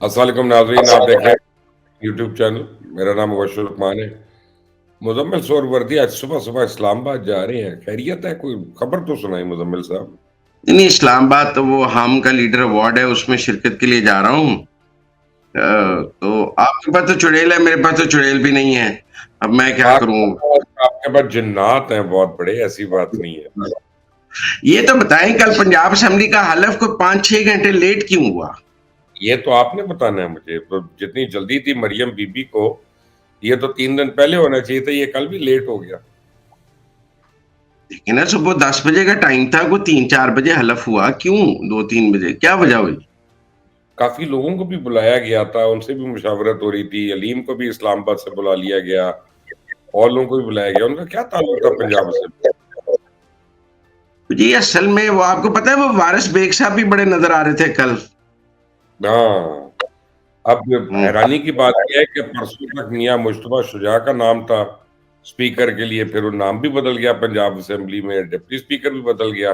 अस्सलाम वालेकुम नाज़रीन, आप देख रहे हैं यूट्यूब चैनल। मेरा नाम मुबश्शिर उस्मान है। मुज़म्मिल सोहरावर्दी आज सुबह-सुबह इस्लामाबाद जा रहे हैं, खैरियत है? कोई खबर तो सुनाइए मुज़म्मिल साहब। नहीं, इस्लामाबाद तो वो हम का लीडर अवार्ड है, उसमें शिरकत के लिए जा रहा हूँ। हुँ। तो आपके पास तो चुड़ैल है, मेरे पास तो चुड़ैल भी नहीं है। अब मैं क्या करूँ? आपके पास जिन्नात हैं बहुत बड़े, ऐसी बात नहीं है। ये तो बताएँ कल पंजाब असेंबली का हलफ को 5-6 घंटे लेट क्यों हुआ? ये तो आपने बताना है मुझे। तो जितनी जल्दी थी मरियम बीबी को, ये तो 3 दिन पहले होना चाहिए था, ये कल भी लेट हो गया। लेकिन ना सुबह 10 बजे का टाइम था, वो 3-4 बजे हलफ हुआ, क्यों 2-3 बजे? क्या वजह हुई? काफ़ी लोगों को भी बुलाया गया था, उनसे भी मुशावरत हो रही थी, अलीम को भी इस्लामाबाद से बुला लिया गया, और लोगों को भी बुलाया गया। उनका क्या ताल्लुक था पंजाब से? जी, असल में वो आपको पता है वो वारिस बेग साहब भी बड़े नज़र आ रहे थे कल। हाँ। अब हुँ। हैरानी की बात ये है कि परसों तक मियाँ मुज्तबा शुजा का नाम था स्पीकर के लिए, फिर वो नाम भी बदल गया, पंजाब असेंबली में डिप्टी स्पीकर भी बदल गया।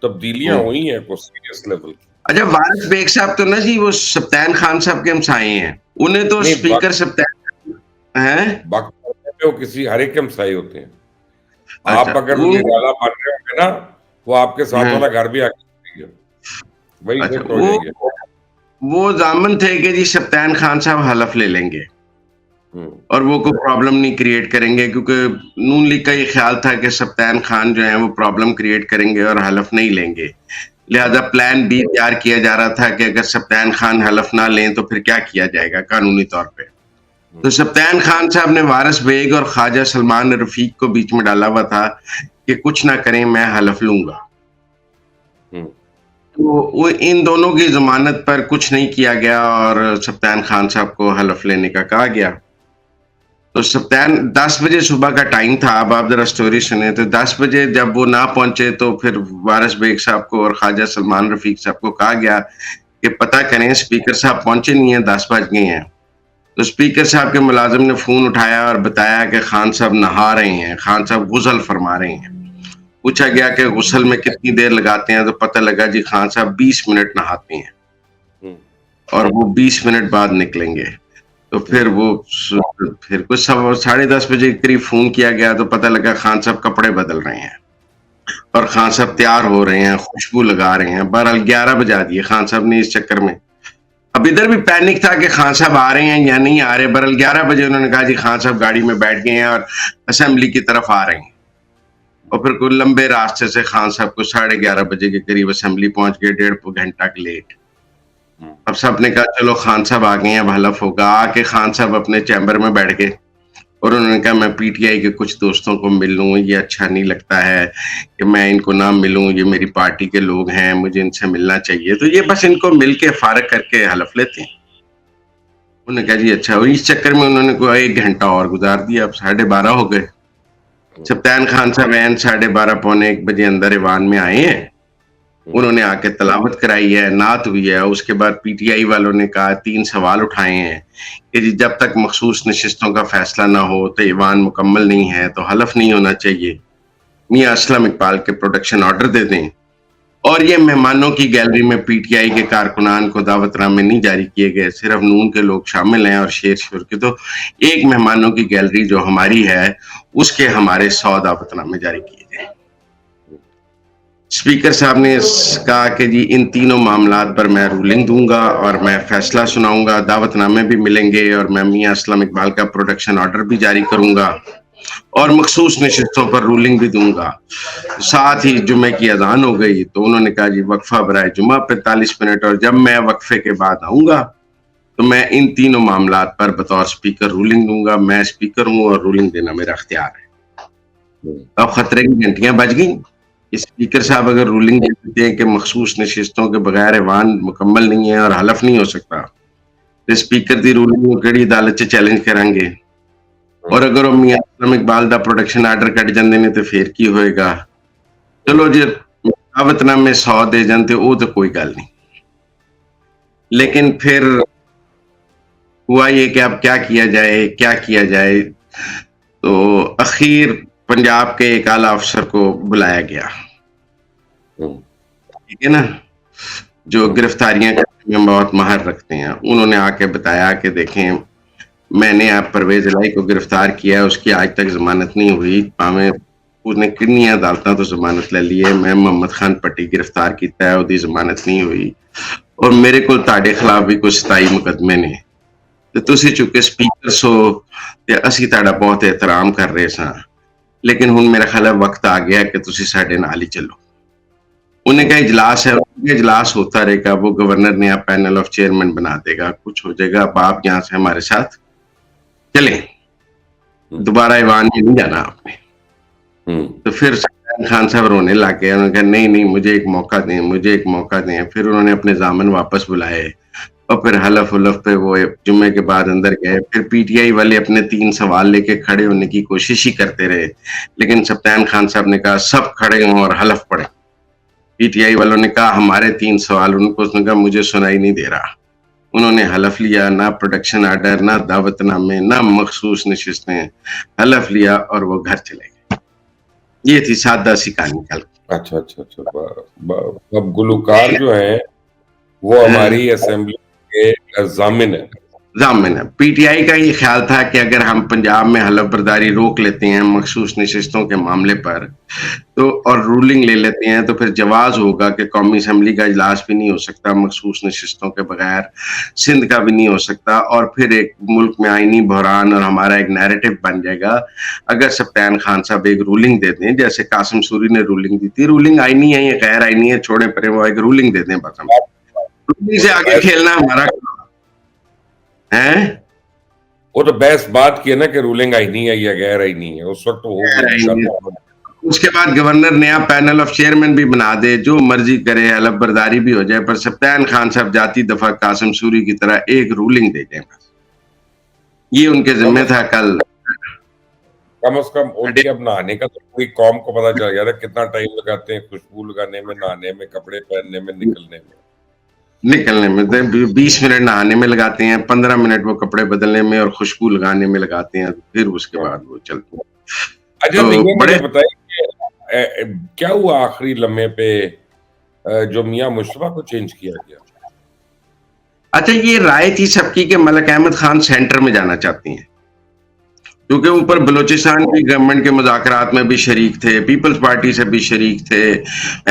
तब्दीलियाँ हुँ। हुई हैं कुछ सीरियस लेवल की। अच्छा, वारिस बेग साहब तो ना जी वो सप्तान खान साहब के हमसाए हैं। उन्हें तो नहीं, स्पीकर सप्तान हैं? बाकी वो किसी हर एक के हमसाये होते हैं। अच्छा, आप अगर वो निराला बन रहे होंगे ना, वो आपके साथ हैं, वाला घर भी आके देगा, वही अच्छा शिफ्ट हो जाएँगे। वो ज़ामन थे कि जी सप्तान खान साहब हलफ ले लेंगे हुँ, और वो कोई प्रॉब्लम नहीं क्रिएट करेंगे क्योंकि नून लीग का ये ख्याल था कि सप्तान खान जो है वो प्रॉब्लम क्रिएट करेंगे और हलफ नहीं लेंगे। लिहाजा प्लान बी तैयार किया जा रहा था कि अगर सप्तान खान हलफ ना लें तो फिर क्या किया जाएगा कानूनी तौर पे। हुँ, तो सप्तान खान साहब ने वारिस बेग और ख्वाजा सलमान रफीक को बीच में डाला हुआ था कि कुछ ना करें, मैं हलफ लूंगा। हुँ, तो वो इन दोनों की जमानत पर कुछ नहीं किया गया और सप्तान खान साहब को हलफ लेने का कहा गया। तो सप्तान 10 बजे सुबह का टाइम था। अब आप जरा स्टोरी सुने तो 10 बजे जब वो ना पहुंचे तो फिर वारिस बेग साहब को और ख्वाजा सलमान रफीक साहब को कहा गया कि पता करें, स्पीकर साहब पहुंचे नहीं है, 10 बज गए हैं। तो स्पीकर साहब के मुलाजिम ने फोन उठाया और बताया कि खान साहब नहा रहे हैं, खान साहब गुसल फरमा रहे हैं। पूछा गया कि गुसल में कितनी देर लगाते हैं, तो पता लगा जी खान साहब 20 मिनट नहाते हैं हुँ, और वो 20 मिनट बाद निकलेंगे। तो हुँ, फिर कुछ सब 10:30 बजे के करीब फोन किया गया तो पता लगा खान साहब कपड़े बदल रहे हैं और खान साहब हुँ, तैयार हो रहे हैं, खुशबू लगा रहे हैं। बहरहाल 11 बजा दिए खान साहब ने इस चक्कर में। अब इधर भी पैनिक था कि खान साहब आ रहे हैं या नहीं आ रहे। बहरहाल 11 बजे उन्होंने कहा जी खान साहब गाड़ी में बैठ गए हैं और असेंबली की तरफ आ रहे हैं। और फिर कोई लंबे रास्ते से खान साहब को 11:30 बजे के करीब असेंबली पहुंच गए, 1.5 घंटा लेट। हुँ, अब सबने कहा चलो खान साहब आ गए हैं, अब हलफ होगा। आके खान साहब अपने चैम्बर में बैठ गए और उन्होंने कहा मैं पीटीआई के कुछ दोस्तों को मिल लूं, ये अच्छा नहीं लगता है कि मैं इनको ना मिलूं, ये मेरी पार्टी के लोग हैं, मुझे इनसे मिलना चाहिए। तो ये बस इनको मिल के फारग करके हलफ लेते हैं। उन्होंने कहा जी अच्छा, और इस चक्कर में उन्होंने कोई 1 घंटा और गुजार दिया। अब 12:30 हो गए। हुँ, सप्तान खान साहब एन 12:30 पौने 1 बजे अंदर ईवान में आए हैं। हुँ, उन्होंने आके तलावत कराई है, नात हुई है। उसके बाद पीटीआई वालों ने कहा 3 सवाल उठाए हैं कि जी जब तक मखसूस नशिस्तों का फैसला ना हो तो ईवान मुकम्मल नहीं है, तो हलफ नहीं होना चाहिए। मियाँ असलम इकबाल के प्रोटेक्शन ऑर्डर दे दें और ये मेहमानों की गैलरी में पीटीआई के कारकुनान को दावतनामे नहीं जारी किए गए, सिर्फ नून के लोग शामिल हैं और शेर शोर के। तो एक मेहमानों की गैलरी जो हमारी है, उसके हमारे 100 दावतनामे जारी किए जाएं। हुँ, स्पीकर साहब ने कहा कि जी इन तीनों मामलात पर मैं रूलिंग दूंगा और मैं फैसला सुनाऊंगा, दावतनामे भी मिलेंगे और मैं मियाँ असलम इकबाल का प्रोटेक्शन ऑर्डर भी जारी करूंगा और मखसूस नशिस्तों पर रूलिंग भी दूंगा। साथ ही जुमे की अजान हो गई तो उन्होंने कहा जी वक्फा बराए जुमा 45 मिनट, और जब मैं वक्फे के बाद आऊंगा तो मैं इन तीनों मामलात पर बतौर स्पीकर रूलिंग दूंगा। मैं स्पीकर हूं और रूलिंग देना मेरा अख्तियार है। हुँ, अब खतरे की घंटियां बज गई। स्पीकर साहब अगर रूलिंग दे देते हैं कि मखसूस नशिस्तों के बगैर ऐवान मुकम्मल नहीं है और हलफ नहीं हो सकता, तो स्पीकर की रूलिंग को केड़ी अदालत च चैलेंज करांगे। हुँ, और अगर वो मियां असलम इकबाल का प्रोटेक्शन आर्डर कट जाते हैं तो फिर की होएगा। हुँ, चलो जी दावतनामे 100 दे जाते वो तो कोई गल नहीं, हुँ, लेकिन फिर हुआ ये कि अब क्या किया जाए, क्या किया जाए। तो अखीर पंजाब के एक आला अफसर को बुलाया गया, हुँ, ठीक है ना, जो हुँ, गिरफ्तारियां में बहुत माहिर रखते हैं। उन्होंने आके बताया कि देखें, मैंने आप परवेज इलाही को गिरफ्तार किया, उसकी आज तक जमानत नहीं हुई, भावें उसने कितनी अदालतां तो जमानत ले ली है, मैं मोहम्मद खान पट्टी गिरफ्तार किया है, उसकी जमानत नहीं हुई और मेरे को ताड़े खिलाफ भी कुछ 27 मुकदमे ने। तो तुसी चूंकि स्पीकर सो ते असी ताड़ा बहुत एहतराम कर रहे सां, लेकिन हुण मेरा ख्याल है वक्त आ गया कि तुसी साडे नाल ही चलो। उन्हें का इजलास है, इजलास होता रहेगा, वो गवर्नर ने आप पैनल ऑफ चेयरमैन बना देगा, कुछ हो जाएगा, अब आप यहाँ से हमारे साथ चलें, दोबारा ईवान में नहीं जाना आपने। तो फिर सलमान खान साहब रोने लग गए, उन्होंने कहा नहीं नहीं मुझे एक मौका दें, मुझे एक मौका दें। फिर उन्होंने अपने जामन वापस बुलाए और फिर हलफ उलफ पे वो जुम्मे के बाद अंदर गए। फिर पीटीआई वाले अपने 3 सवाल लेके खड़े होने की कोशिश ही करते रहे, लेकिन सप्तान खान साहब ने कहा सब खड़े हों और हलफ पढ़े। पीटीआई वालों ने कहा हमारे 3 सवाल, उनको उसने कहा मुझे सुनाई नहीं दे रहा। उन्होंने हलफ लिया, ना प्रोडक्शन आर्डर, ना दावतनामे, ना मखसूस नशिस्तें, हलफ लिया और वो घर चले गए। ये थी सादा सी कहानी कल। अच्छा अच्छा अच्छा। अब गुलूकार जो है वो हमारी असेंबली के जामिन है। जामिन है। पीटीआई का ये ख्याल था कि अगर हम पंजाब में हलफ बर्दारी रोक लेते हैं मखसूस नशिस्तों के मामले पर तो और रूलिंग ले लेते हैं तो फिर जवाज होगा कि कौमी असम्बली का इजलास भी नहीं हो सकता मखसूस नशिस्तों के बगैर, सिंध का भी नहीं हो सकता और फिर एक मुल्क में आईनी बहरान और हमारा एक नैरेटिव बन जाएगा। अगर सप्तान खान साहब एक रूलिंग दे दें, जैसे कासिम सूरी ने रूलिंग दी थी, रूलिंग आईनी है या गैर आईनी है छोड़े परे, वो एक रूलिंग दे दें बस हम। रूलिंग से आगे खेलना हमारा है। वो तो बहस बात की है ना कि रूलिंग आईनी है या गैर आईनी है, उस वक्त हो उसके बाद गवर्नर नया पैनल ऑफ चेयरमैन भी बना दे, जो मर्जी करे, हलफ बर्दारी भी हो जाए, पर सप्तान खान साहब जाती दफा कासिम सूरी की तरह एक रूलिंग दे दें बस। ये उनके जिम्मे था। कल कम से कम उनके अब नहाने का तो पूरी कौम को पता चल गया था कितना टाइम लगाते हैं खुशबू लगाने में, नहाने में, कपड़े पहनने में, निकलने में 20 मिनट नहाने में लगाते हैं, 15 मिनट वो कपड़े बदलने में और खुशबू लगाने में लगाते हैं, फिर उसके बाद वो चलते हैं। अच्छा तो ये मुझे बताइए क्या हुआ आखिरी लम्हे पे जो मियां मुश्तबा को चेंज किया गया? अच्छा, ये राय थी सबकी कि मलक अहमद खान सेंटर में जाना चाहती हैं, क्योंकि ऊपर बलूचिस्तान की गवर्नमेंट के मुज़ाकरात में भी शरीक थे, पीपल्स पार्टी से भी शरीक थे,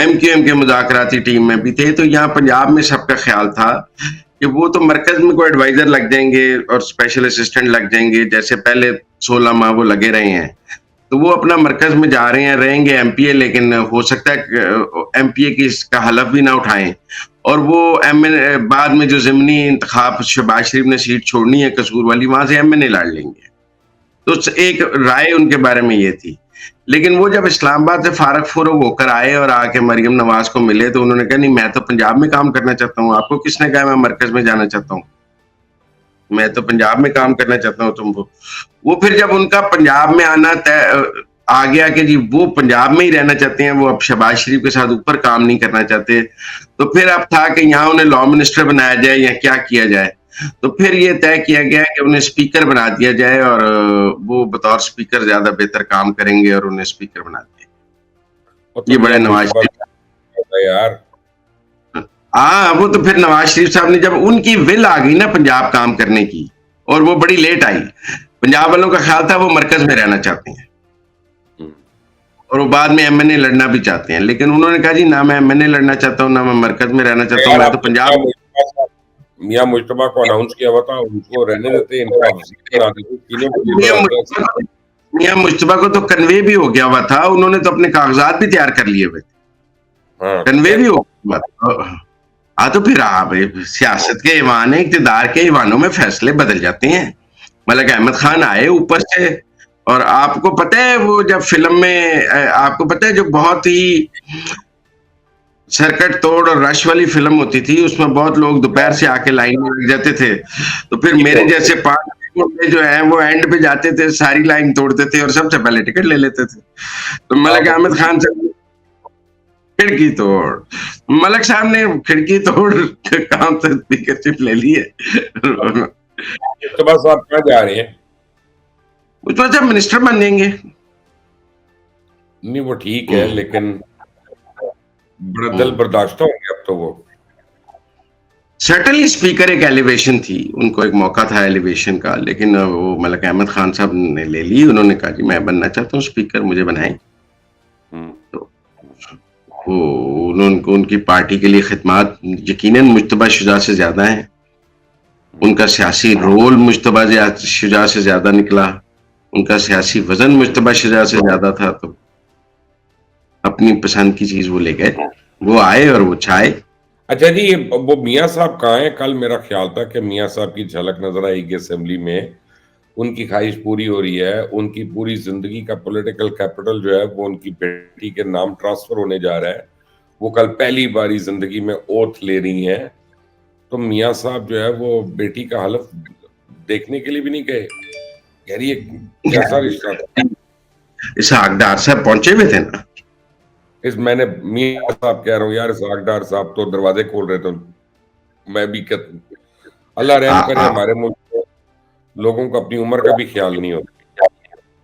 एमक्यूएम के मुज़ाकराती टीम में भी थे। तो यहाँ पंजाब में सबका ख्याल था कि वो तो मरकज में कोई एडवाइजर लग जाएंगे और स्पेशल असिस्टेंट लग जाएंगे, जैसे पहले 16 माह वो लगे रहे हैं। तो वो अपना मरकज में जा रहे हैं, रहेंगे एमपीए, लेकिन हो सकता है एमपीए की इसका हलफ भी ना उठाएं और वो एमएनए बाद में जो ज़िमनी इंतखाब शहबाज शरीफ ने सीट छोड़नी है कसूर वाली, वहां से एमएनए लड़ लेंगे। तो एक राय उनके बारे में ये थी। लेकिन वो जब इस्लामाबाद से फारग फुरुग होकर आए और आके मरियम नवाज को मिले तो उन्होंने कहा नहीं, मैं तो पंजाब में काम करना चाहता हूँ। आपको किसने कहा मैं मरकज में जाना चाहता हूँ? मैं तो पंजाब में काम करना चाहता हूँ। तुमको वो फिर जब उनका पंजाब में आना तय आ गया कि जी वो पंजाब में ही रहना चाहते हैं, वो अब शहबाज शरीफ के साथ ऊपर काम नहीं करना चाहते, तो फिर अब था कि यहाँ उन्हें लॉ मिनिस्टर बनाया जाए या क्या किया जाए। तो फिर ये तय किया गया कि उन्हें स्पीकर बना दिया जाए और वो बतौर स्पीकर ज्यादा बेहतर काम करेंगे और उन्हें स्पीकर बना दिया। ये बड़े नवाज यार, हाँ, वो तो फिर नवाज शरीफ साहब ने, जब उनकी विल आ गई ना पंजाब काम करने की और वो बड़ी लेट आई, पंजाब वालों का ख्याल था वो मरकज में रहना चाहते हैं और वो बाद में एमएनए लड़ना भी चाहते हैं, लेकिन उन्होंने कहा जी ना मैं एमएनए लड़ना चाहता हूँ ना मैं मरकज में रहना चाहता हूँ, मैं तो पंजाब। मियां मुश्तबा को अनाउंस किया हुआ था, उनको रहने देते, मियां मुश्तबा को तो कन्वे भी हो गया हुआ था, उन्होंने तो अपने कागजात भी तैयार कर लिए हुए थे, कन्वे भी हो गया था। हाँ तो फिर आप सियासत के ईवान है, इक़्तिदार के ईवानों में फैसले बदल जाते हैं। मलक अहमद खान आए ऊपर से, और आपको पता है वो जब फिल्म में, आपको पता है जो बहुत ही सरकट तोड़ और रश वाली फिल्म होती थी, उसमें बहुत लोग दोपहर से आके लाइन में लग जाते थे, तो फिर मेरे जैसे 5 जो है वो एंड पे जाते थे, सारी लाइन तोड़ते थे और सबसे पहले टिकट ले लेते थे। तो मलक अहमद खान से खिड़की तोड़, मलक साहब ने खिड़की तोड़ काम से स्पीकरशिप ले ली है। तो बस आप कहाँ जा रहे हैं? उस वजह मिनिस्टर बन जाएंगे। नहीं वो ठीक है, लेकिन बड़ा दिल बर्दाश्त होंगे अब तो वो सर्टनली स्पीकर एक एलिवेशन थी, उनको एक मौका था एलिवेशन का, लेकिन वो मलक अहमद खान साहब ने ले ली। उन्होंने कहा जी मैं बनना चाहता हूँ स्पीकर, मुझे बनाएं। हम्म, तो वो उनको उनकी पार्टी के लिए खिदमत यकीनन मुज्तबा शुजा से ज्यादा है, उनका सियासी रोल मुज्तबा शुजा से ज्यादा निकला, उनका सियासी वजन मुज्तबा शुजा से ज्यादा था। तो अपनी पसंद की चीज वो ले गए, वो आए और वो छाए। अच्छा जी, वो मियाँ साहब कहाँ हैं? कल मेरा ख्याल था कि मियाँ साहब की झलक नजर आएगी असेंबली में, उनकी ख्वाहिश पूरी हो रही है, उनकी पूरी जिंदगी का पॉलिटिकल कैपिटल जो है वो उनकी बेटी के नाम ट्रांसफर होने जा रहा है। वो कल पहली बारी जिंदगी में ओथ ले रही हैं, तो मियाँ साहब जो है वो बेटी का हलफ देखने के लिए भी नहीं गए। यार ये कैसा रिश्ता था? इस हकदार साहब पहुंचे हुए थे ना। मैंने मियाँ साहब कह रहा हूँ यार, हकदार साहब तो दरवाजे खोल रहे थे। मैं भी अल्लाह रहम करे, हमारे मुल्क में लोगों को अपनी उम्र का भी ख्याल नहीं होता।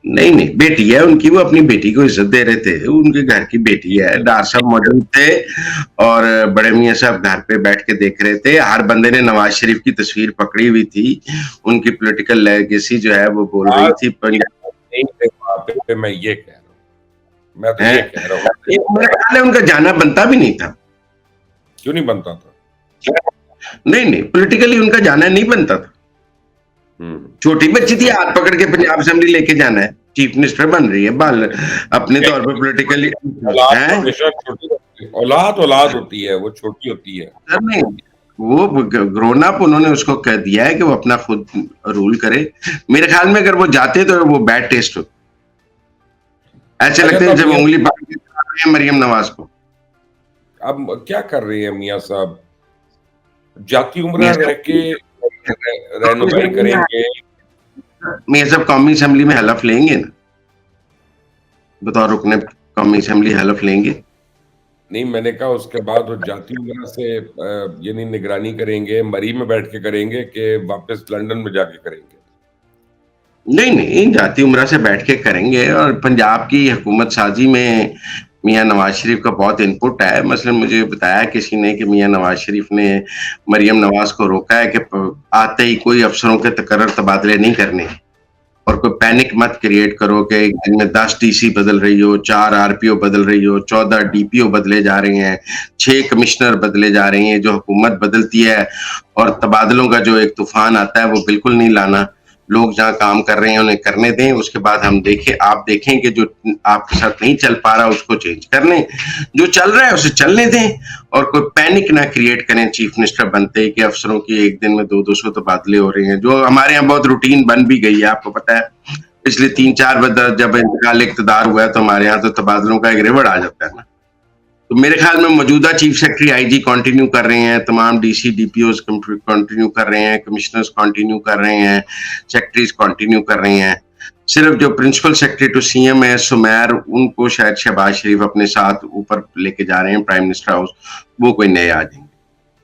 नहीं नहीं, बेटी है उनकी, वो अपनी बेटी को इज्जत दे रहे थे, उनके घर की बेटी है। डार साहब मौजूद थे और बड़े मियाँ साहब घर पे बैठ के देख रहे थे। हर बंदे ने नवाज शरीफ की तस्वीर पकड़ी हुई थी, उनकी पॉलिटिकल लेगेसी जो है वो बोल रही थी। नहीं थे वहां पे, मैं ये कह रहा हूँ, मैं तो ये कह रहा हूँ, मेरा ख्याल है उनका जाना बनता भी नहीं था। क्यों नहीं बनता था? नहीं नहीं, पॉलिटिकली उनका जाना नहीं बनता था। छोटी बच्ची थी, हाथ पकड़ के पंजाब असेंबली लेके जाना है, चीफ मिनिस्टर बन रही है, बाल अपने तौर पर पॉलिटिकली औलाद है। हमेशा छोटी होती है, औलाद होती है, वो छोटी होती है। नहीं, वो ग्रोन अप उन्होंने उसको कह दिया है कि वो अपना खुद रूल करे। मेरे ख्याल में अगर वो जाते तो वो बैड टेस्ट होता। ऐसे अच्छा, लगते तो हैं अब जब उंगली पकड़ के खा रहे हैं मरियम नवाज को। अब क्या कर रही है मियाँ साहब? जाति उम्रा मियां रह के रहनुमाई करेंगे? साहब कौमी असेंबली में हलफ लेंगे ना, बतौर रुकने कौमी असेंबली हलफ लेंगे। नहीं, मैंने कहा उसके बाद वो जाति उम्रा से यानी निगरानी करेंगे, मरी में बैठ के करेंगे कि वापस लंदन में जाके करेंगे? नहीं नहीं, जाति उमरा से बैठ के करेंगे। और पंजाब की हुकूमत साजी में मियां नवाज शरीफ का बहुत इनपुट है। मसलन मुझे बताया किसी ने कि मियां नवाज शरीफ ने मरियम नवाज को रोका है कि आते ही कोई अफसरों के तकर्रर तबादले नहीं करने, और कोई पैनिक मत क्रिएट करो कि एक दिन में 10 डीसी बदल रही हो, 4 आरपीओ बदल रही हो, 14 डीपीओ बदले जा रहे हैं, 6 कमिश्नर बदले जा रहे हैं। जो हुकूमत बदलती है और तबादलों का जो एक तूफान आता है वो बिल्कुल नहीं लाना। लोग जहाँ काम कर रहे हैं उन्हें करने दें, उसके बाद हम देखें, आप देखें कि जो आपके साथ नहीं चल पा रहा उसको चेंज कर लें, जो चल रहा है उसे चलने दें। और कोई पैनिक ना क्रिएट करें चीफ मिनिस्टर बनते ही कि अफसरों की एक दिन में 200-200 तबादले हो रहे हैं, जो हमारे यहाँ बहुत रूटीन बन भी गई है। आपको पता है पिछले 3-4 बार जब इंतकाल इक़्तिदार हुआ है तो हमारे यहाँ तो तबादलों का एक रिवॉर्ड आ जाता है ना। तो मेरे ख्याल में मौजूदा चीफ सेक्रेटरी आईजी कंटिन्यू कर रहे हैं, तमाम डीसी डीपीओ कंटिन्यू कर रहे हैं, कमिश्नर्स कंटिन्यू कर रहे हैं, सेक्रेटरीज कंटिन्यू कर रहे हैं। सिर्फ जो प्रिंसिपल सेक्रेटरी टू सीएम है सुमैर, उनको शायद शहबाज शरीफ अपने साथ ऊपर लेके जा रहे हैं प्राइम मिनिस्टर हाउस, वो कोई नए आ जाएंगे।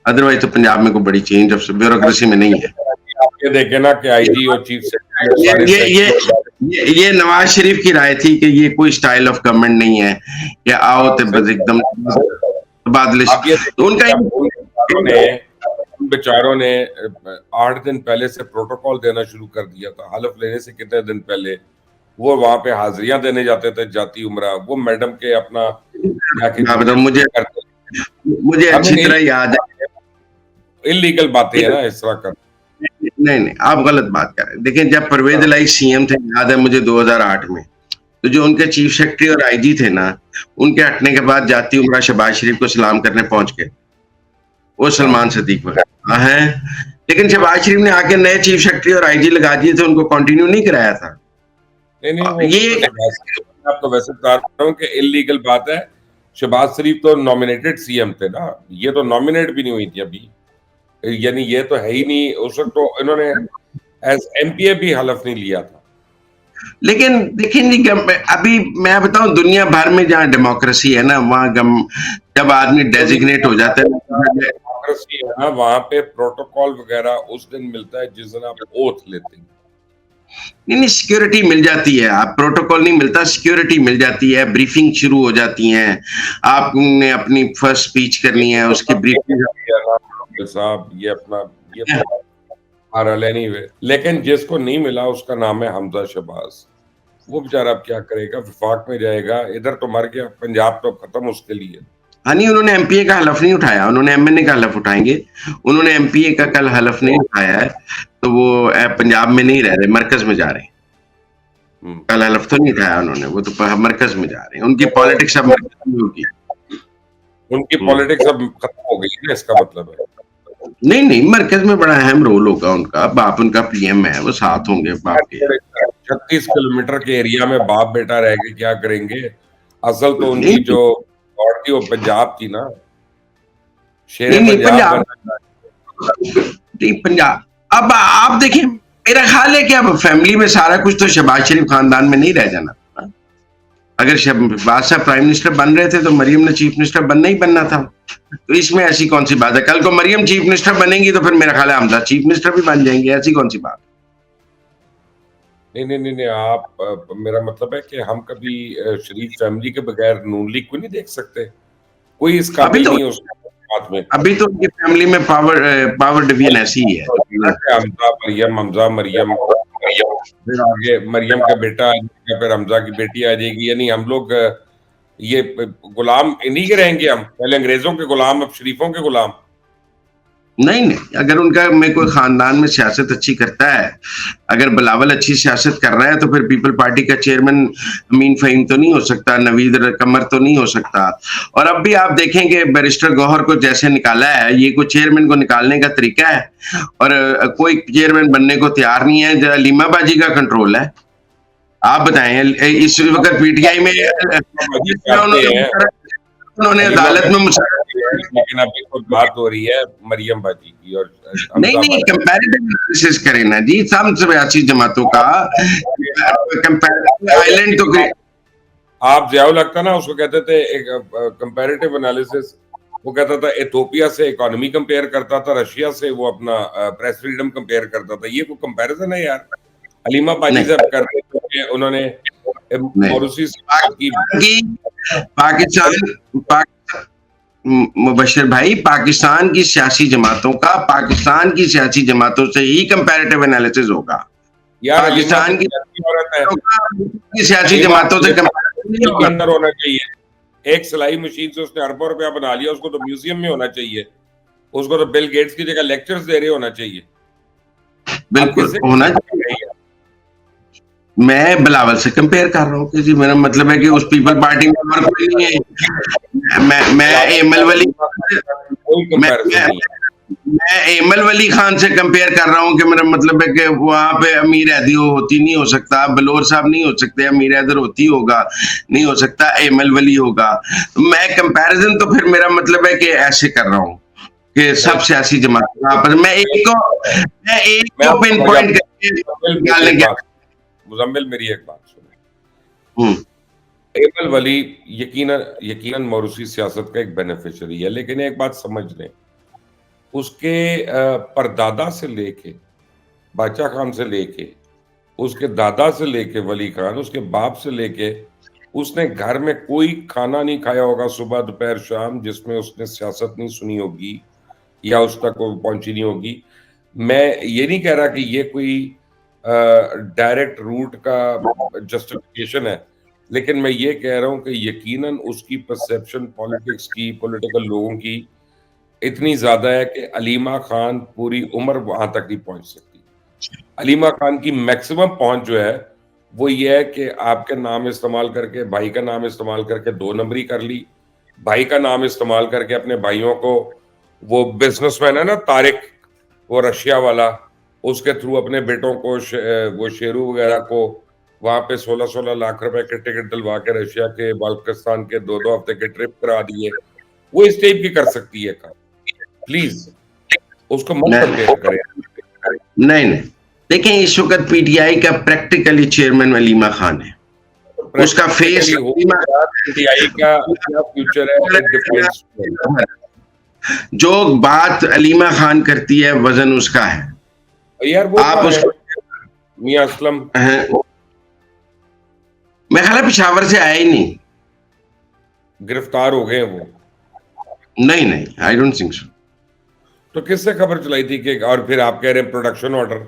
अदरवाइज तो पंजाब में कोई बड़ी चेंज ऑफ ब्यूरोक्रेसी में नहीं है। आप ये देखें ना कि आईजी और चीफ सेक्रेटरी ये नवाज शरीफ की राय थी कि ये कोई स्टाइल ऑफ गवर्नमेंट नहीं है कि आओ तो बस एकदम तबादले। तो उन बेचारों ने 8 दिन पहले से प्रोटोकॉल देना शुरू कर दिया था। हलफ लेने से कितने दिन पहले वो वहां पे हाजिरियां देने जाते थे जाति उमरा। वो मैडम के अपना मुझे अच्छी तरह याद है, इलीगल बातें है ना इस तरह कर। नहीं नहीं, आप गलत बात कर रहे हैं। देखिए जब परवेज इलाही सीएम थे, याद है मुझे 2008 में, तो जो उनके चीफ सेक्रेटरी और आईजी थे ना, उनके हटने के बाद जाती उमरा शहबाज शरीफ को सलाम करने पहुंच गए, वो सलमान सदीक वगैरह है। लेकिन शहबाज शरीफ ने आके नए चीफ सेक्रेटरी और आईजी लगा दिए थे, उनको कंटिन्यू नहीं कराया था। नहीं, ये आपको वैसे बता रहा हूँ कि इलीगल बात है। शहबाज शरीफ तो नॉमिनेटेड सीएम थे ना, ये तो नॉमिनेट भी नहीं हुई थी अभी, यानी ये तो है ही नहीं। उस वक्त तो इन्होंने एज एमपीए भी हलफ नहीं लिया था। लेकिन देखिए जी, अभी मैं बताऊं दुनिया भर में जहाँ डेमोक्रेसी है ना, वहाँ जब आदमी डेजिग्नेट हो जाता है, डेमोक्रेसी है ना, वहां पे प्रोटोकॉल वगैरह उस दिन मिलता है जिस दिन आप ओथ लेते हैं। नहीं सिक्योरिटी मिल जाती है, आप प्रोटोकॉल नहीं मिलता, सिक्योरिटी मिल जाती है, ब्रीफिंग शुरू हो जाती है, आपने अपनी फर्स्ट स्पीच करनी है, उसकी ब्रीफिंग साहब ये अपना ये एनीवे, लेकिन जिसको नहीं मिला उसका नाम है हमजा शहबाज। वो बेचारा अब क्या करेगा, विफाक में जाएगा, इधर तो मर गया, पंजाब तो खत्म उसके लिए। हाँ नहीं, उन्होंने एमपीए का हलफ नहीं उठाया, उन्होंने एमएनए का हलफ उठाएंगे, उन्होंने एमपीए का कल हलफ नहीं उठाया है, तो वो पंजाब में नहीं रह रहे, मरकज में जा रहे हैं। कल हलफ तो नहीं उठाया उन्होंने, वो तो मरकज में जा रहे हैं, उनकी पॉलिटिक्स अब मरकज में होगी, उनकी पॉलिटिक्स अब खत्म हो गई है, इसका मतलब है। नहीं नहीं, मरकज में बड़ा अहम रोल होगा उनका, बाप उनका पीएम है, वो साथ होंगे बाप के। 36 किलोमीटर के एरिया में बाप बेटा रह के क्या करेंगे? असल तो उनकी जो और थी वो पंजाब थी ना, शेर पंजाब। नहीं पंजाब, अब आप देखिए, मेरा ख्याल है कि अब फैमिली में सारा कुछ तो शहबाज शरीफ खानदान में नहीं रह जाना। अगर शहबाज साहब प्राइम मिनिस्टर बन रहे थे तो मरियम ने चीफ मिनिस्टर बनना ही बनना था, तो इसमें ऐसी कौन सी बात है? कल को मरियम चीफ मिनिस्टर बनेंगी तो फिर मेरा ख्याल है हमजा चीफ मिनिस्टर भी बन जाएंगे, ऐसी कौन सी बात? नहीं नहीं नहीं नहीं, आप मेरा मतलब है कि हम कभी शरीफ फैमिली के बगैर नून लीग को नहीं देख सकते, कोई इस काबिल नहीं है उसके बात में। अभी तो उनकी फैमिली में पावर डिवीजन ऐसी ही है, हमजा मरियम, हमजा मरियम, फिर आगे मरियम का बेटा आ जाएगा, फिर हमजा की बेटी आ जाएगी, यानी हम लोग ये गुलाम इन्हीं के रहेंगे, हम पहले अंग्रेजों के गुलाम अब शरीफों के गुलाम। नहीं नहीं, अगर उनका में कोई खानदान में सियासत अच्छी करता है, अगर बिलावल अच्छी सियासत कर रहा है तो फिर पीपल पार्टी का चेयरमैन अमीन फहीम तो नहीं हो सकता, नवीद कमर तो नहीं हो सकता। और अब भी आप देखेंगे बैरिस्टर गौहर को जैसे निकाला है, ये कोई चेयरमैन को निकालने का तरीका है, और कोई चेयरमैन बनने को तैयार नहीं है, अलीमा बाजी का कंट्रोल है। आप बताएं, इस वक्त पीटीआई में उन्होंने अदालत में लेकिन अभी तो बात हो रही है मरियम बाजी की, और नहीं कंपैरेटिव एनालिसिस करें ना जी, सब सियासी जमातों का कंपैरेटिव आइलैंड तो आप जियाउल हक था ना, उसको कहते थे एक कंपैरेटिव एनालिसिस, वो कहता था इथोपिया से इकोनॉमी कंपेयर करता था, रशिया से वो अपना प्रेस फ्रीडम कंपेयर करता था। ये कोई कंपैरिजन है यार? अलीमा बाजी जब कर रहे थे उन्होंने पाकिस्तान मुबशिर भाई, पाकिस्तान की सियासी जमातों का पाकिस्तान की सियासी जमातों से ही कंपैरेटिव एनालिसिस होगा यार। पाकिस्तान की सियासी जमातों से अंदर होना चाहिए। एक सिलाई मशीन से उसने अरबों रुपया बना लिया, उसको तो म्यूजियम में होना चाहिए, उसको तो बिल गेट्स की जगह लेक्चर्स दे रहे होना चाहिए। बिल्कुल होना चाहिए। मैं बिलावल से कंपेयर कर रहा हूँ कि जी, मेरा मतलब है कि उस पीपल पार्टी में और कोई नहीं है। मैं एमल वली खान से कंपेयर कर रहा हूँ कि मेरा मतलब है कि वहां पे अमीर हैदी होती नहीं हो सकता, बलोर साहब नहीं हो सकते, अमीर हैदर होती होगा नहीं हो सकता, एमल वली होगा। मैं कंपैरिजन तो फिर मेरा मतलब है कि ऐसे कर रहा हूँ कि सब सियासी जमात, मैं एक को पिन पॉइंट करके मुजम्मिल मेरी एक बात सुनो। एमल वली यकीनन मौरूसी सियासत का एक बेनिफिशियरी है, लेकिन एक बात समझ लें, उसके परदादा से लेके बादशाह खान से लेके उसके दादा से लेके वली खान, उसके बाप से लेके, उसने घर में कोई खाना नहीं खाया होगा सुबह दोपहर शाम जिसमें उसने सियासत नहीं सुनी होगी या उस तक पहुंची नहीं होगी। मैं ये नहीं कह रहा कि ये कोई डायरेक्ट रूट का जस्टिफिकेशन है, लेकिन मैं ये कह रहा हूं कि यकीनन उसकी परसेप्शन पॉलिटिक्स की, पॉलिटिकल लोगों की इतनी ज्यादा है कि अलीमा खान पूरी उम्र वहां तक नहीं पहुंच सकती। अलीमा खान की मैक्सिमम पहुंच जो है वो ये है कि आपके नाम इस्तेमाल करके, भाई का नाम इस्तेमाल करके 2 नंबरी कर ली, भाई का नाम इस्तेमाल करके अपने भाइयों को, वो बिजनेसमैन है ना तारिक, वो रशिया वाला, उसके थ्रू अपने बेटों को वो शेरू वगैरह को वहां पे 16-16 लाख रुपए के टिकट दिलवा के रशिया के, बाल्किस्तान के 2-2 हफ्ते के ट्रिप करा दिए। वो इस टाइप की कर सकती है काम, प्लीज उसको मत कंपेयर करें। नहीं देखें, इस वक्त पीटीआई का प्रैक्टिकली चेयरमैन अलीमा खान है, उसका फेस पीटीआई का क्या फ्यूचर है डिफरेंस। जो बात अलीमा खान करती है वजन उसका है यार, वो आप उसको मियां असलम मैं ख्याल है पेशावर से आया ही नहीं। गिरफ्तार हो गए वो? नहीं नहीं, आई डोंट थिंक सो। तो किससे खबर चलाई थी कि, और फिर आप कह रहे हैं प्रोडक्शन ऑर्डर?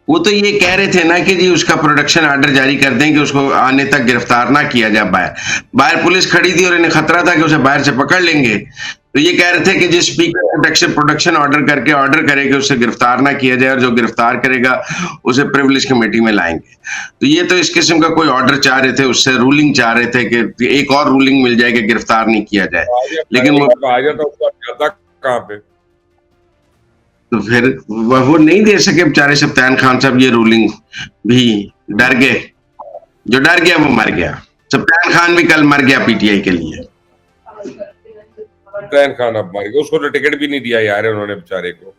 वो तो ये कह रहे थे ना कि जी उसका प्रोडक्शन ऑर्डर जारी कर दें कि उसको आने तक गिरफ्तार ना किया जाए। बाहर बाहर पुलिस खड़ी थी और इन्हें खतरा था कि उसे बाहर से पकड़ लेंगे, तो ये कह रहे थे कि जिस स्पीकर प्रोडक्शन ऑर्डर करके ऑर्डर करे कि उसे गिरफ्तार ना किया जाए, और जो गिरफ्तार करेगा उसे प्रिविलेज कमेटी में लाएंगे। तो ये तो इस किस्म का कोई ऑर्डर चाह रहे थे, उससे रूलिंग चाह रहे थे कि एक और रूलिंग मिल जाए कि गिरफ्तार नहीं किया जाए, लेकिन वो आ जाता उसका ज्यादा कहाँ पे? तो फिर वो नहीं दे सके बेचारे सप्तान खान साहब ये रूलिंग भी। डर गए, जो डर गया वो मर गया। सप्तान खान भी कल मर गया पीटीआई के लिए। सप्तान खान अब मर गया, उसको तो टिकट भी नहीं दिया यार उन्होंने बेचारे को।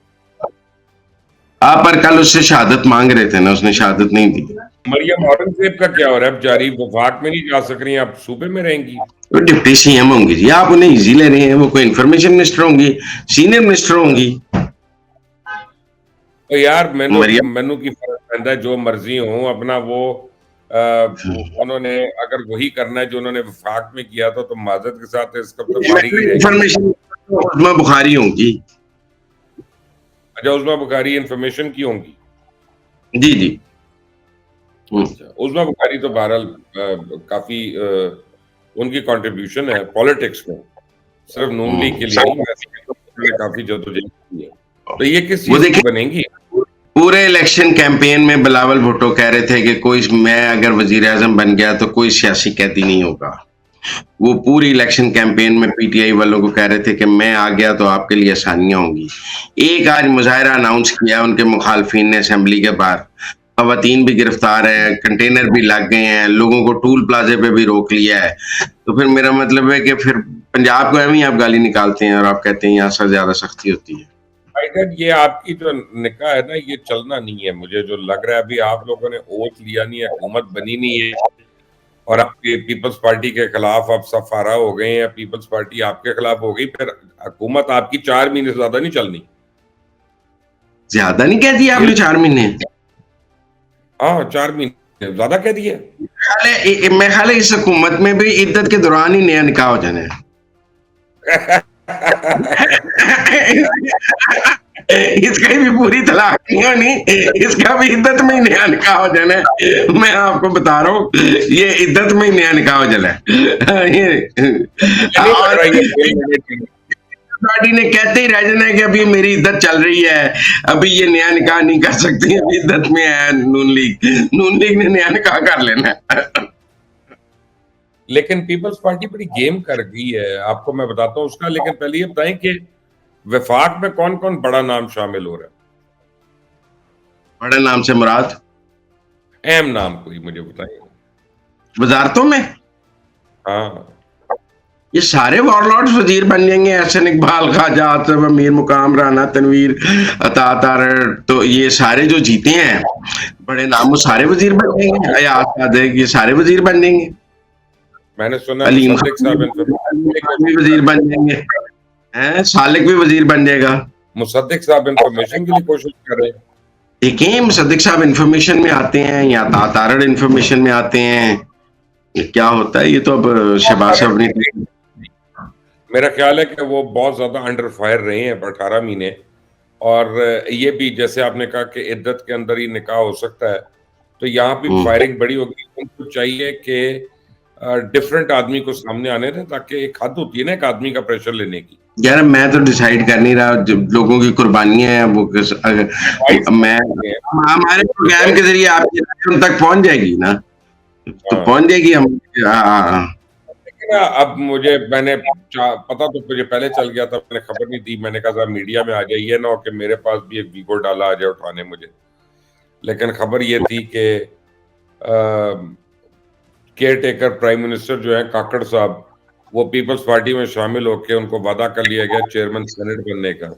आप पर कल उससे शहादत मांग रहे थे ना, उसने शहादत नहीं दी। मरियम औरंगजेब का क्या हो रहा है बेचारी? वफाक में नहीं जा सक रही, आप सूबे में रहेंगी? वो डिप्टी सीएम होंगी जी, आप उन्हें इजी ले रहे हैं। वो कोई इंफॉर्मेशन मिनिस्टर होंगी, सीनियर मिनिस्टर होंगी। तो यार मरियम मैनू की फर्क पैंदा है, जो मर्जी हो अपना वो उन्होंने अगर वही करना है जो उन्होंने वफाक में किया था, तो माजरत के साथ इसका तो फारिग ही रहेगी। इंफॉर्मेशन उस्मा बुखारी होंगी। अच्छा, उस्मा बुखारी इंफॉर्मेशन की होंगी? जी जी। अच्छा, उस्मा बुखारी तो बहरहाल काफी उनकी कंट्रीब्यूशन है पॉलिटिक्स में, सिर्फ नून लीग के लिए नहीं, वैसे काफी जद्दोजहद की है। तो ये किस चीज की बनेंगी? पूरे इलेक्शन कैंपेन में बिलावल भुट्टो कह रहे थे कि कोई, मैं अगर वजीर आजम बन गया तो कोई सियासी कैदी नहीं होगा। वो पूरी इलेक्शन कैंपेन में पीटीआई वालों को कह रहे थे कि मैं आ गया तो आपके लिए आसानियां होंगी। एक आज मुजाहरा अनाउंस किया उनके मुखालफिन ने असेंबली के बाहर, खवातीन भी गिरफ्तार हैं, कंटेनर भी लग गए हैं, लोगों को टूल प्लाजे पे भी रोक लिया है। तो फिर मेरा मतलब है कि फिर पंजाब को एवं ही आप गाली निकालते हैं और आप कहते हैं यहाँ से ज्यादा सख्ती होती है। ये आपकी जो निकाह है ना, ये चलना नहीं है। मुझे जो लग रहा है, अभी आप लोगों ने ओथ लिया नहीं है, हुकूमत बनी नहीं है, और आपके पीपल्स पार्टी के खिलाफ आप सफारा हो गए हैं, पीपल्स पार्टी आपके खिलाफ हो गई, फिर हुकूमत आपकी 4 महीने से ज्यादा नहीं चलनी। ज्यादा नहीं कह दिया आपने 4 महीने? हाँ, 4 महीने ज्यादा कह दिए। मैं ख्याल है इस हुकूमत में भी इद्दत के दौरान ही नया निकाह हो जाना है। इसका भी पूरी तलाक नहीं होनी, इसका भी इद्दत में ही नया निकाह हो जाना है। मैं आपको बता रहा हूँ, ये इद्दत में ही नया निकाह हो जाना है। पार्टी ने कहते ही रह जाना है कि अभी मेरी इद्दत चल रही है, अभी ये नया निकाह नहीं कर सकती, अभी इद्दत में है नून लीग ने नया निकाह कर लेना है। लेकिन पीपल्स पार्टी बड़ी गेम कर गई है, आपको मैं बताता हूँ उसका। लेकिन पहले ये बताएं कि वफाक में कौन कौन बड़ा नाम शामिल हो रहा है? बड़े नाम से मुराद? अहम नाम कोई मुझे बताइए। वजारतों में? हाँ, ये सारे वॉरलॉर्ड्स वजीर बन जाएंगे। एहसन इकबाल, ख्वाजा आसिफ, अमीर मुकाम, राना तनवीर, अता तारड़, तो ये सारे जो जीते हैं बड़े नाम, वो सारे वजीर बन जाएंगे। अयाज सादिक, ये सारे वजीर बन जाएंगे। मैंने सुना अलीम मुसद्दिक साहब भी वजीर बन जाएंगे, हैं, सालिक भी वजीर बन जाएगा। मुसद्दिक साहब इंफॉर्मेशन के लिए कोशिश कर रहे हैं। देखें, मुसद्दिक साहब इंफॉर्मेशन में आते हैं या तारड़ इंफॉर्मेशन में आते हैं, ये क्या होता है? ये तो अब शहबाज साहब ने, मेरा ख्याल है कि वो बहुत ज्यादा अंडर फायर रहे हैं 18 महीने। और ये भी जैसे आपने कहा कि इद्दत के अंदर ही निकाह हो सकता है, तो यहाँ भी फायरिंग बड़ी होगी। उनको चाहिए कि डिफरेंट आदमी को सामने आने दें, ताकि एक हद होती है ना एक आदमी का प्रेशर लेने की। यार मैं तो डिसाइड कर नहीं रहा, लोगों की कुर्बानियां हैं वो, मैं हमारे प्रोग्राम के जरिए आपकी उन तक पहुंच जाएगी ना, तो पहुंच जाएगी हम। लेकिन अब मैंने पता तो मुझे पहले चल गया था, मैंने खबर नहीं दी। मैंने कहा मीडिया में आ जाइए ना, कि मेरे पास भी एक वीगो डाला आ जाए उठाने मुझे। लेकिन खबर ये थी कि केयर टेकर प्राइम मिनिस्टर जो है काकड़ साहब, वो पीपल्स पार्टी में शामिल होकर उनको वादा कर लिया गया चेयरमैन सेनेट बनने का।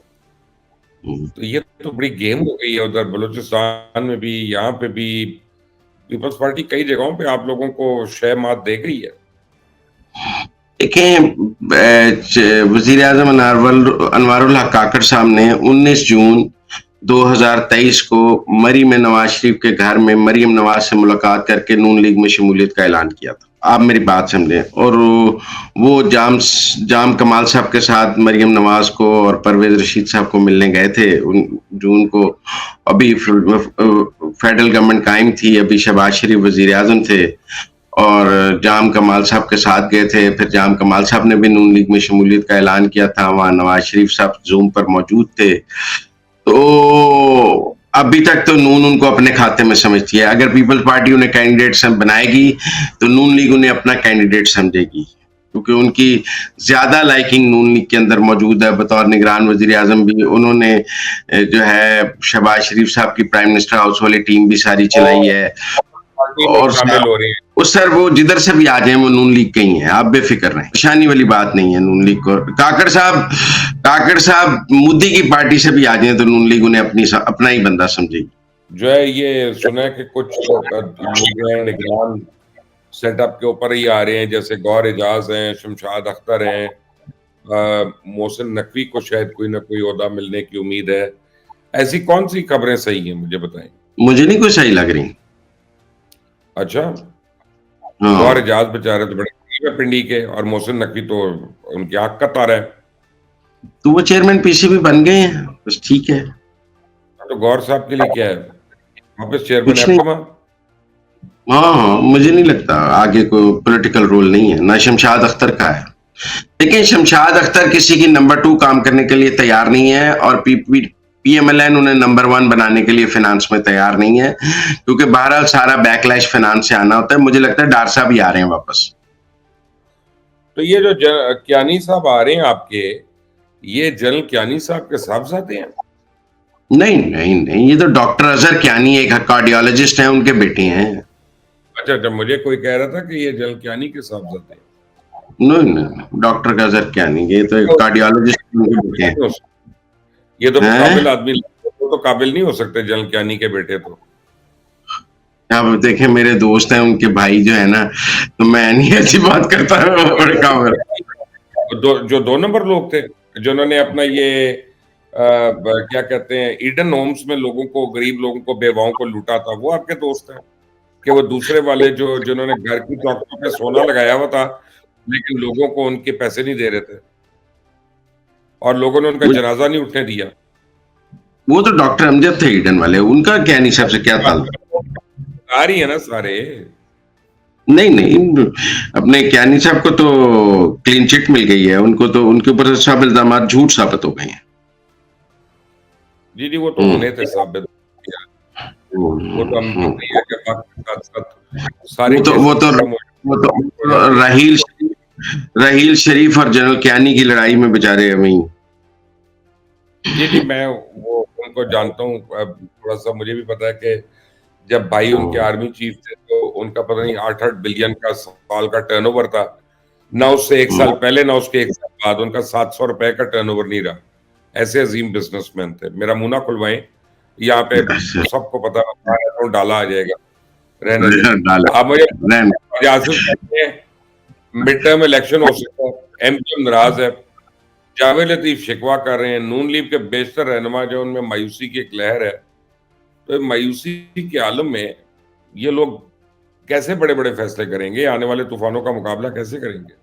तो ये तो बड़ी गेम हो गई है उधर बलूचिस्तान में भी, यहाँ पे भी। पीपल्स पार्टी कई जगहों पे आप लोगों को शह मात दे गई है। देखें, वजीर आजम अनवारुल हक काकड़ साहब ने 19 जून 2023 को मरी में नवाज शरीफ के घर में मरीम नवाज से मुलाकात करके नून लीग में शमूलियत का ऐलान किया था। आप मेरी बात समझें। और वो जाम कमाल साहब के साथ मरीम नवाज को और परवेज रशीद साहब को मिलने गए थे। जो उनको अभी फेडरल गवर्नमेंट कायम थी, अभी शहबाज शरीफ वजीर आजम थे और जाम कमाल साहब के साथ गए थे। फिर जाम कमाल साहब ने भी नून लीग में शमूलियत का ऐलान किया था। वहां नवाज शरीफ साहब जूम पर मौजूद थे। तो अभी तक तो नून उनको अपने खाते में समझती है। अगर पीपल्स पार्टी उन्हें कैंडिडेट बनाएगी तो नून लीग उन्हें अपना कैंडिडेट समझेगी, क्योंकि उनकी ज्यादा लाइकिंग नून लीग के अंदर मौजूद है। बतौर निगरान वजीर आजम भी उन्होंने जो है शहबाज शरीफ साहब की प्राइम मिनिस्टर हाउस वाली टीम भी सारी चलाई है। और शामिल हो रही है। उस सर वो जिधर से भी आ जाए वो नून लीग के ही हैं, आप बेफिक्र रहें, परेशानी वाली बात नहीं है नून लीग को। काकड़ साहब मोदी की पार्टी से भी आ जाए तो नून लीग उन्हें अपना ही बंदा समझेगी। जो है ये सुना है कि कुछ लोग निगरान सेटअप के ऊपर ही आ रहे हैं, जैसे गौर एजाज हैं, शमशाद अख्तर हैं, मोहसिन नकवी को शायद कोई ना कोई ओहदा मिलने की उम्मीद है। ऐसी कौन सी खबरें सही हैं, मुझे बताएं। मुझे नहीं कोई सही लग रही। अच्छा, हाँ। गौर एजाज बेचारे तो बड़े गरीब है पिंडी के, और मोहसिन नकवी तो उनकी आंख का तारा है। तो वो चेयरमैन पीसीबी बन गए हैं, बस ठीक है। तो गौर साहब के लिए क्या है, वापस चेयरमैन कुछ नहीं। एप्कोमा? हाँ, मुझे नहीं लगता आगे कोई पॉलिटिकल रोल नहीं है, ना शमशाद अख्तर का है। लेकिन शमशाद अख्तर किसी की नंबर 2 काम करने के लिए तैयार नहीं है, और पीएमएलएन उन्हें नंबर 1 बनाने के लिए फाइनेंस में तैयार नहीं है, क्योंकि बहरहाल सारा बैकलैश फाइनेंस से आना होता है। मुझे लगता है डार साहब भी आ रहे हैं वापस। तो ये जो कियानी साहब आ रहे हैं आपके, ये जनरल कियानी साहब के साहबजादे हैं? नहीं नहीं नहीं, ये तो डॉक्टर अजहर कियानी एक कार्डियोलॉजिस्ट हैं, उनके बेटे हैं। अच्छा, जब मुझे कोई कह रहा था कि ये जनरल कियानी के साहबजादे हैं। नहीं नहीं, डॉक्टर अजहर कियानी, ये तो एक कार्डियोलॉजिस्ट उनके बेटे हैं। ये तो काबिल आदमी, तो काबिल नहीं हो सकते जनरल कियानी के बेटे। तो अब देखें, मेरे दोस्त हैं, उनके भाई जो है ना, तो मैं नहीं ऐसी बात करता। जो 2 नंबर लोग थे जिन्होंने अपना ये क्या कहते हैं, ईडन होम्स में लोगों को, गरीब लोगों को, बेवाओं को लूटा था, वो आपके दोस्त हैं? कि वो दूसरे वाले जिन्होंने घर की चौखटों पे सोना लगाया हुआ था, लेकिन लोगों को उनके पैसे नहीं दे रहे थे और लोगों ने उनका जनाजा नहीं उठने दिया? वो तो डॉक्टर अमजद थे ईडन वाले, उनका क्या नहीं, सबसे क्या ताल्लुक? आ रही है ना सारे। नहीं नहीं, अपने कियानी साहब को तो क्लीन चिट मिल गई है, उनको तो उनके ऊपर सब इल्जाम झूठ साबित हो गए हैं। जी वो तो होने थे साबित, वो तो हम नहीं है कि साथ साथ सारी वो तो रहील शरीफ और जनरल कियानी की लड़ाई में बेचारे वहीं। जी मैं वो उनको जानता हूँ, थोड़ा सा मुझे भी पता है कि जब भाई उनके आर्मी चीफ थे तो उनका पता नहीं 8-8 बिलियन का साल का टर्नओवर था, ना उससे 1 साल पहले ना उसके 1 साल बाद उनका 700 रुपए का टर्नओवर नहीं रहा। ऐसे अजीम बिजनेसमैन थे। मेरा मुंह ना खुलवाएं, यहाँ पे सबको पता तो डाला आ जाएगा। अब मुझे मिड टर्म इलेक्शन हो सकता है, एमपी नाराज है, जावेद लतीफ शिकवा कर रहे हैं, नून लीग के बेशतर रहनुमा जो उनमें मायूसी की एक लहर है। तो मायूसी के आलम में ये लोग कैसे बड़े बड़े फैसले करेंगे, आने वाले तूफानों का मुकाबला कैसे करेंगे?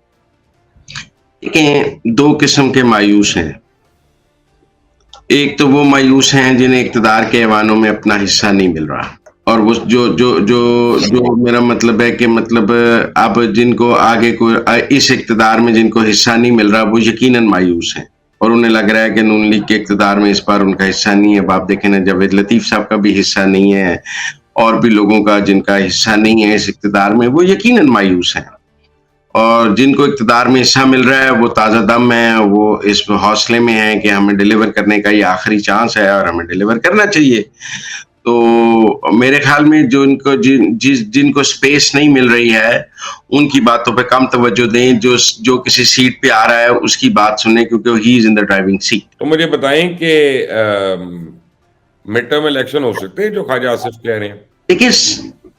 देखिए, 2 किस्म के मायूस हैं। एक तो वो मायूस हैं जिन्हें इक्तदार के ऐवानों में अपना हिस्सा नहीं मिल रहा, और वो जो मेरा मतलब है कि मतलब अब जिनको आगे कोई इस इक्तदार में जिनको हिस्सा नहीं मिल रहा, वो यकीनन मायूस हैं और उन्हें लग रहा है कि नून लीग के इक्तदार में इस बार उनका हिस्सा नहीं है। अब आप देखें ना, जावेद लतीफ साहब का भी हिस्सा नहीं है और भी लोगों का जिनका हिस्सा नहीं है इस इक्तदार में, वो यकीनन मायूस हैं। और जिनको इक्तदार में हिस्सा मिल रहा है वो ताज़ा दम है, वो इस हौसले में है कि हमें डिलीवर करने का ये आखिरी चांस है और हमें डिलीवर करना चाहिए। तो मेरे ख्याल में जो इनको जिनको स्पेस नहीं मिल रही है उनकी बातों पे कम तवज्जो दें, जो किसी सीट पे आ रहा है उसकी बात सुने, क्योंकि he is in the driving seat. तो मुझे बताएं कि मिड टर्म इलेक्शन हो सकते हैं जो ख्वाजा आसिफ कह रहे हैं? देखिए,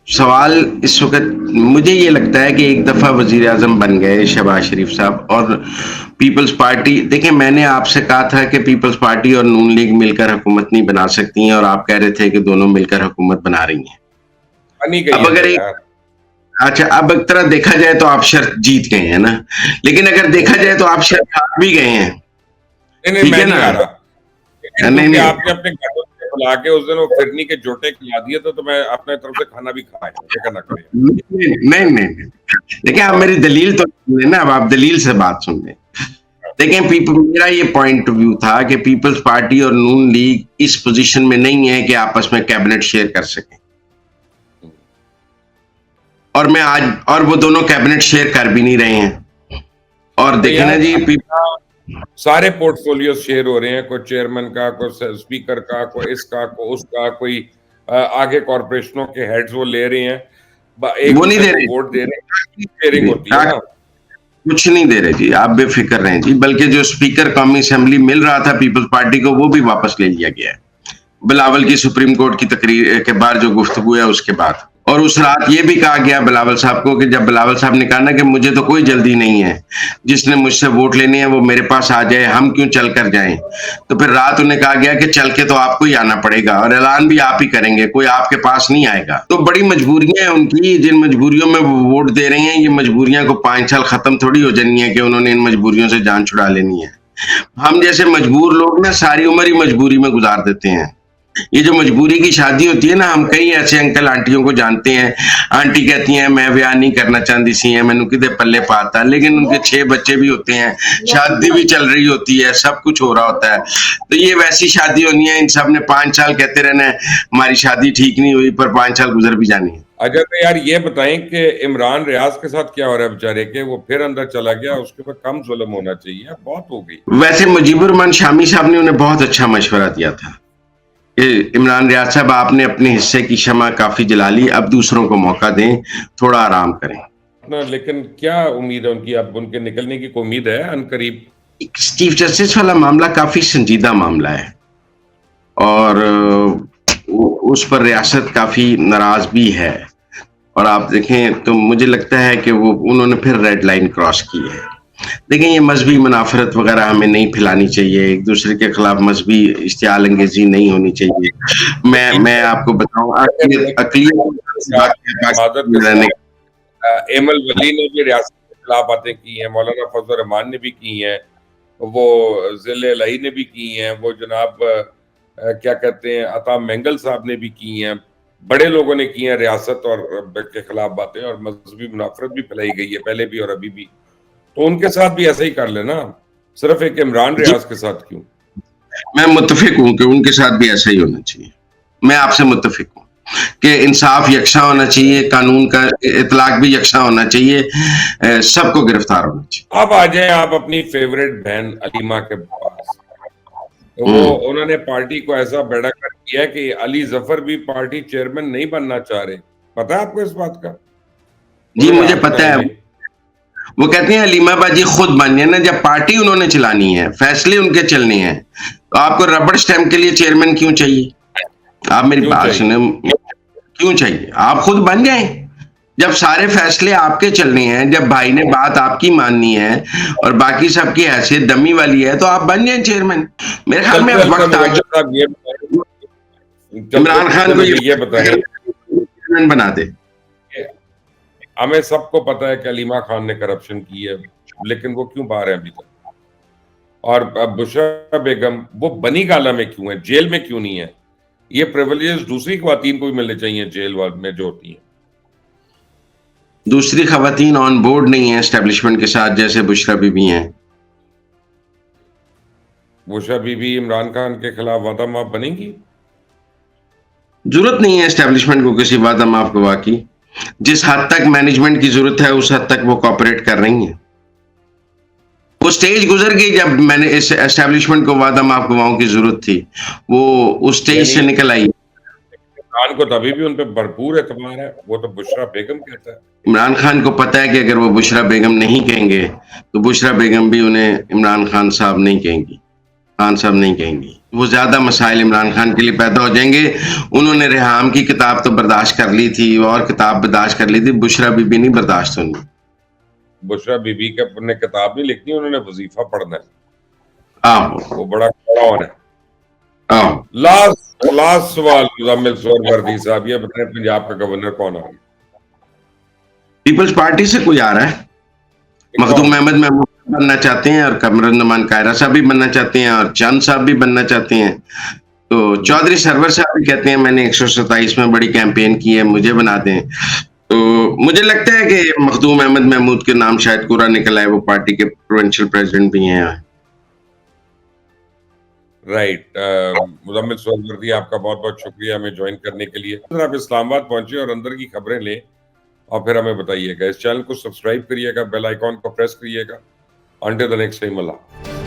सवाल इस वक्त मुझे ये लगता है कि एक दफा वजीर आजम बन गए शहबाज शरीफ साहब, और पीपल्स पार्टी, देखिए मैंने आपसे कहा था कि पीपल्स पार्टी और नून लीग मिलकर हुकूमत नहीं बना सकती हैं, और आप कह रहे थे कि दोनों मिलकर हुकूमत बना रही हैं। बनी गई अब है अगर ना एक यार। अच्छा, अब एक तरह देखा जाए तो आप शर्त जीत गए हैं ना, लेकिन अगर देखा जाए तो आप शर्त हार भी गए हैं। नहीं नहीं, ठीक मैं है नहीं ना? आ रहा, लेकिन नहीं क्योंकि नहीं आपने अपने घरों से बुला के उस दिन वो फिरनी के जोटे खिला दिए तो मैं अपने तरफ से खाना भी खाया, फिक्र ना करें। नहीं नहीं नहीं नहीं। देखिए आप मेरी दलील तो सुन लें ना, अब आप दलील से बात सुन लें। देखें, मेरा ये पॉइंट ऑफ व्यू था कि पीपल्स पार्टी और नून लीग इस पोजीशन में नहीं है कि आपस में कैबिनेट शेयर कर सकें, और मैं आज, और वो दोनों कैबिनेट शेयर कर भी नहीं रहे हैं। और तो देखें ना यार जी, सारे पोर्टफोलियो शेयर हो रहे हैं, कोई चेयरमैन का, कोई स्पीकर का, कोई इसका, कोई उसका, कोई आगे कॉरपोरेशनों के हेड्स वो ले रहे हैं, एक वो नहीं दूसरे दे को रहे, वोट दे रहे हैं, शेयरिंग होती है ना। कुछ नहीं दे रहे जी, आप बेफिक्र रहें जी। बल्कि जो स्पीकर कौमी असेंबली मिल रहा था पीपल्स पार्टी को, वो भी वापस ले लिया गया है बिलावल की सुप्रीम कोर्ट की तकरीर के बाद, जो गुफ्तगू है उसके बाद। और उस रात ये भी कहा गया बिलावल साहब को कि जब बिलावल साहब ने कहा ना कि मुझे तो कोई जल्दी नहीं है, जिसने मुझसे वोट लेने हैं वो मेरे पास आ जाए, हम क्यों चल कर जाएं, तो फिर रात उन्हें कहा गया कि चल के तो आपको ही आना पड़ेगा, और ऐलान भी आप ही करेंगे, कोई आपके पास नहीं आएगा। तो बड़ी मजबूरियां हैं उनकी, जिन मजबूरियों में वो वोट दे रहे हैं, ये मजबूरियां को 5 साल खत्म थोड़ी हो जानी है कि उन्होंने इन मजबूरियों से जान छुड़ा लेनी है। हम जैसे मजबूर लोग ना सारी उम्र ही मजबूरी में गुजार देते हैं। ये जो मजबूरी की शादी होती है ना, हम कई ऐसे अंकल आंटियों को जानते हैं, आंटी कहती हैं मैं ब्याह नहीं करना चाहती सी है, मैंने कितने पल्ले पाता, लेकिन उनके 6 बच्चे भी होते हैं, शादी भी चल रही होती है, सब कुछ हो रहा होता है। तो ये वैसी शादी होनी है, इन सब ने 5 साल कहते रहना है हमारी शादी ठीक नहीं हुई, पर 5 साल गुजर भी जानी है। अच्छा तो यार ये बताएं कि इमरान रियाज के साथ क्या हो रहा है बेचारे के, वो फिर अंदर चला गया, उसके ऊपर कम जुल्म होना चाहिए, बहुत हो गई। वैसे मुजीबुर रहमान शामी साहब ने उन्हें बहुत अच्छा मशवरा दिया था कि इमरान रियाज साहब, आपने अपने हिस्से की शमा काफी जला ली, अब दूसरों को मौका दें, थोड़ा आराम करें। लेकिन क्या उम्मीद है उनकी, अब उनके निकलने की कोई उम्मीद है अनकरीब? चीफ जस्टिस वाला मामला काफी संजीदा मामला है, और उस पर रियासत काफी नाराज भी है, और आप देखें तो मुझे लगता है कि वो उन्होंने फिर रेड लाइन क्रॉस की है। देखें, ये मजहबी मुनाफरत वगैरह हमें नहीं फैलानी चाहिए, एक दूसरे के खिलाफ मजहबी इश्तियाल अंगेजी नहीं होनी चाहिए। मैं आपको बताऊं, मादर के साथ एमल वली ने भी रियासत के खिलाफ बातें की हैं, मौलाना फजल रहमान ने भी की हैं, वो जिले लई ने भी की हैं, वो जनाब क्या कहते हैं अता मेंगल साहब ने भी की हैं, बड़े लोगों ने की हैं रियासत और के खिलाफ बातें, और मजहबी मुनाफरत भी फैलाई गई है पहले भी और अभी भी। तो उनके साथ भी ऐसा ही कर लेना, सिर्फ एक इमरान रियाज के साथ क्यों? मैं मुत्तफिक हूं कि उनके साथ भी ऐसा ही होना चाहिए। मैं आपसे मुत्तफिक हूं कि इंसाफ यकसा होना चाहिए, कानून का इतलाक भी यकसा होना चाहिए, सबको गिरफ्तार होना चाहिए। अब आ जाए आप अपनी फेवरेट बहन अलीमा के पास। तो वो उन्होंने पार्टी को ऐसा बेड़ा कर दिया कि अली जफर भी पार्टी चेयरमैन नहीं बनना चाह रहे, पता है आपको इस बात का? जी मुझे पता है। वो कहते हैं अलीमा बाजी खुद बन जाए ना, जब पार्टी उन्होंने चलानी है, फैसले उनके चलने हैं, तो आपको रबड़ स्टैंप के लिए चेयरमैन क्यों चाहिए? आप मेरी बात सुने, क्यों चाहिए? आप खुद बन जाएं। जब सारे फैसले आपके चलने हैं, जब भाई ने बात आपकी माननी है और बाकी सबकी हैसियत दमी वाली है, तो आप बन जाएं चेयरमैन। मेरे ख्याल में वक्त आ गया इमरान खान को ये बताएं बना दे। हमें सबको पता है कि अलीमा खान ने करप्शन की है, लेकिन वो क्यों बाहर है अभी तक? और बुशरा बेगम वो बनी गाला में क्यों है, जेल में क्यों नहीं है? ये प्रिविलेजेस दूसरी खवातीन को भी मिलने चाहिए जेल में जो होती हैं। दूसरी खवातीन ऑन बोर्ड नहीं है एस्टेब्लिशमेंट के साथ, जैसे बुशरा बीबी हैं। बुशरा बीबी इमरान खान के खिलाफ वादा माफ बनेगी? जरूरत नहीं है एस्टेब्लिशमेंट को किसी वादा माफ गवाह की। जिस हद तक मैनेजमेंट की जरूरत है उस हद तक वो कॉपरेट कर रही हैं। वो स्टेज गुजर गई जब मैंने इस एस्टेब्लिशमेंट को वादा माफ गवाहों की जरूरत थी, वो उस स्टेज से निकल आई। इमरान को तभी भी उन पे भरपूर एतबार है, वो तो बुशरा बेगम कहता है। इमरान खान को पता है कि अगर वो बुशरा बेगम नहीं कहेंगे तो बुशरा बेगम भी उन्हें इमरान खान साहब नहीं कहेंगी। खान साहब नहीं कहेंगी, वो ज्यादा मसाइल इमरान खान के लिए पैदा हो जाएंगे। उन्होंने रेहाम की किताब तो बर्दाश्त कर ली थी और किताब बर्दाश्त कर ली थी, बुशरा बीबी नहीं बर्दाश्त होनी। बुशरा बीबी के ने किताब नहीं लिखनी, उन्होंने वजीफा पढ़ना है, आहो वो बड़ा कौन है। आहो। लास्ट सवाल मुजम्मिल सोहरवर्दी साहब, ये बताएं पंजाब का गवर्नर कौन आ गया? पीपल्स पार्टी से कोई आ रहा है, मखदूम अहमद महमूद बनना चाहते हैं और कमरुन्नमान कायरा साहब भी बनना चाहते हैं और चंद साहब भी बनना चाहते हैं। तो चौधरी सरवर साहब भी कहते हैं मैंने 127 में बड़ी कैंपेन की है, मुझे बना दें। तो मुझे लगता है कि मखदूम अहमद महमूद के नाम शायद पूरा निकल आए, वो पार्टी के प्रोविंशियल प्रेसिडेंट भी हैं। राइट, मुजम्मिल सोहरवर्दी आपका बहुत बहुत शुक्रिया हमें ज्वाइन करने के लिए। अगर आप इस्लामाबाद पहुंचे और अंदर की खबरें लें और फिर हमें बताइएगा। इस चैनल को सब्सक्राइब करिएगा, बेल आइकॉन को प्रेस करिएगा। Until the next time, Allah.